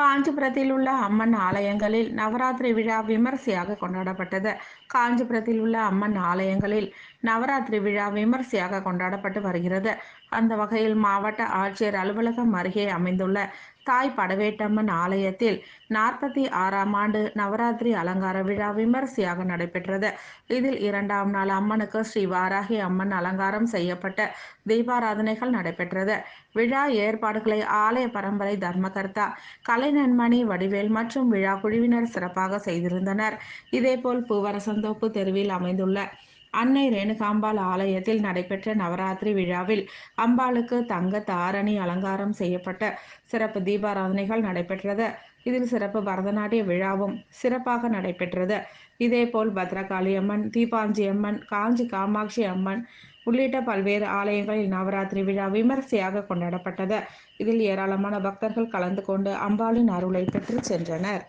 காஞ்சிபுரத்தில் உள்ள அம்மன் ஆலயங்களில் நவராத்திரி விழா விமர்சையாக கொண்டாடப்பட்டது. காஞ்சிபுரத்தில் உள்ள அம்மன் ஆலயங்களில் நவராத்திரி விழா விமர்சையாக கொண்டாடப்பட்டு வருகிறது. அந்த வகையில் மாவட்ட ஆட்சியர் அலுவலகம் அருகே அமைந்துள்ள தாய் படவேட்டம்மன் ஆலயத்தில் 46ஆம் ஆண்டு நவராத்திரி அலங்கார விழா விமர்சையாக நடைபெற்றது. இதில் 2ஆம் நாள் அம்மனுக்கு ஸ்ரீ வாராகி அம்மன் அலங்காரம் செய்யப்பட்ட தீபாராதனைகள் நடைபெற்றது. விழா ஏற்பாடுகளை ஆலய பரம்பரை தர்மகர்த்தா கலைநன்மணி வடிவேல் மற்றும் விழா குழுவினர் சிறப்பாக செய்திருந்தனர். இதேபோல் பூவரசந்தோப்பு தெருவில் அமைந்துள்ள அன்னை ரேணுகாம்பாள் ஆலயத்தில் நடைபெற்ற நவராத்திரி விழாவில் அம்பாளுக்கு தங்க தாரணி அலங்காரம் செய்யப்பட்ட சிறப்பு தீபாராதனைகள் நடைபெற்றது. இதில் சிறப்பு பரதநாட்டிய விழாவும் சிறப்பாக நடைபெற்றது. இதேபோல் பத்ரகாளி அம்மன், தீபாஞ்சி அம்மன், காஞ்சி காமாட்சி அம்மன் உள்ளிட்ட பல்வேறு ஆலயங்களில் நவராத்திரி விழா விமர்சையாக கொண்டாடப்பட்டது. இதில் ஏராளமான பக்தர்கள் கலந்து கொண்டு அம்பாளின் அருளை பெற்று சென்றனர்.